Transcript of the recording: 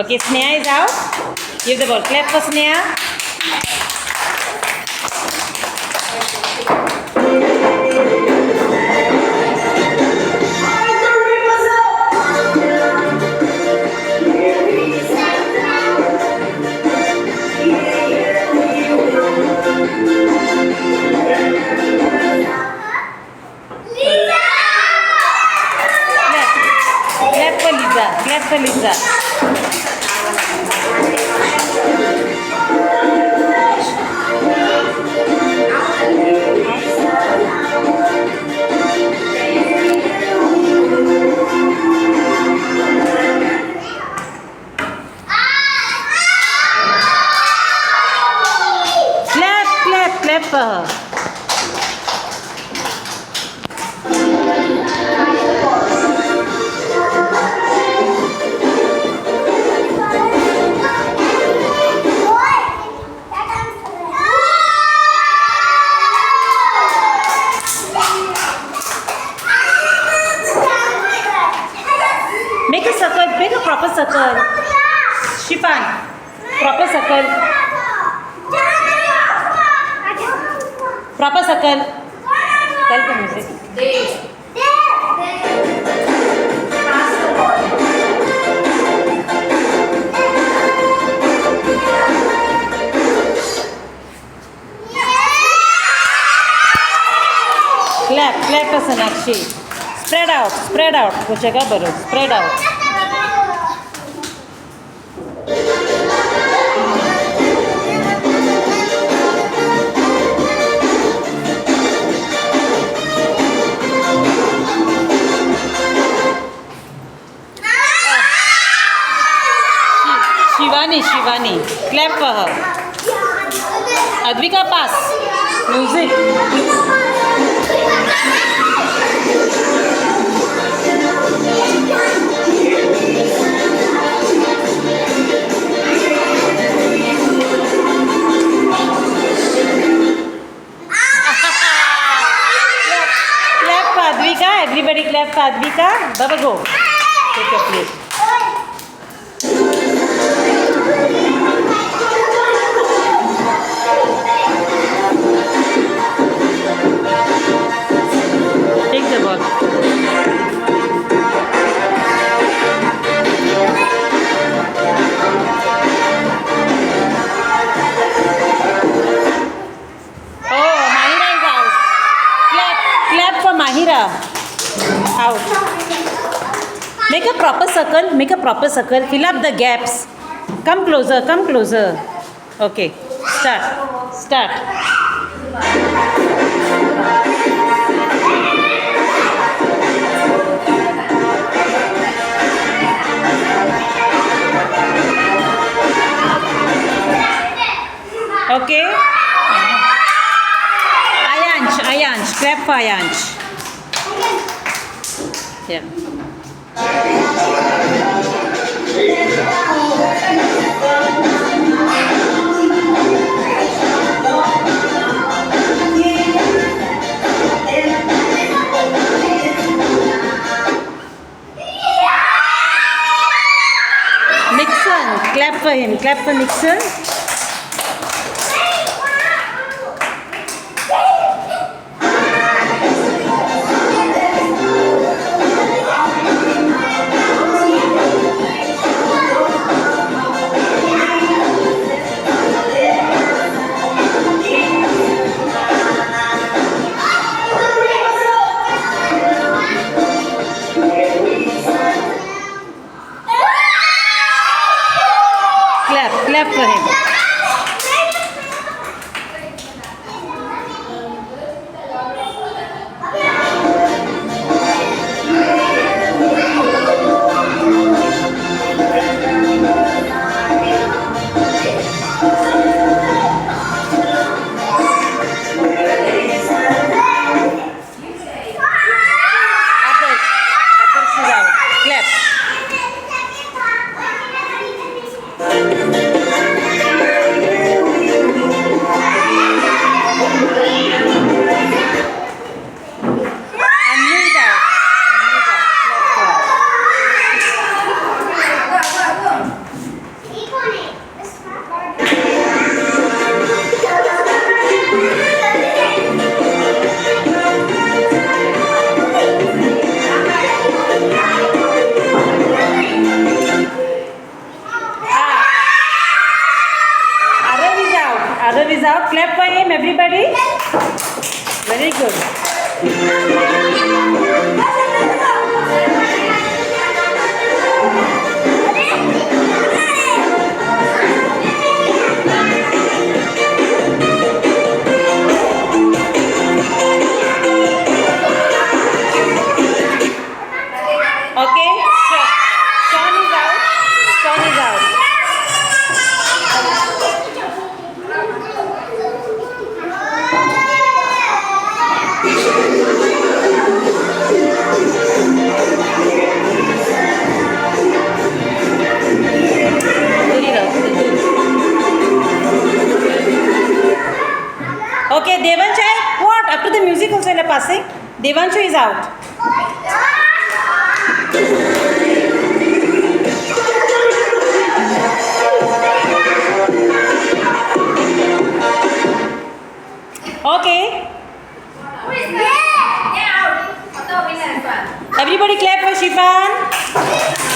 Okay, Sneha is out. Give the ball. Clap for Sneha. Clap for Lisa. Clap for Lisa. Clap for her. Make a circle, make a proper circle. Shifan, proper circle. Proper circle. Tell the music. Clap for Sonakshi. Spread out. वो जगह भरो, spread out. Shivani, clap for her. Advika, pass. Music. Clap for Advika. Everybody clap for Advika. Baba, go. Take your place. Take the ball. Oh, Mahira is out. Clap for Mahira. Out. Make a proper circle. Fill up the gaps. Come closer. Okay. Start. Okay. Ayansh. Clap for Ayansh. Yeah. Nixon, clap for him. Clap for Nixon. Clap for him. everybody? Very good. Okay? Sean is out. Sean is out. Okay, Devanshu, what? After the music also in a passing? Devanshu is out. Okay. Everybody clap for Shifan.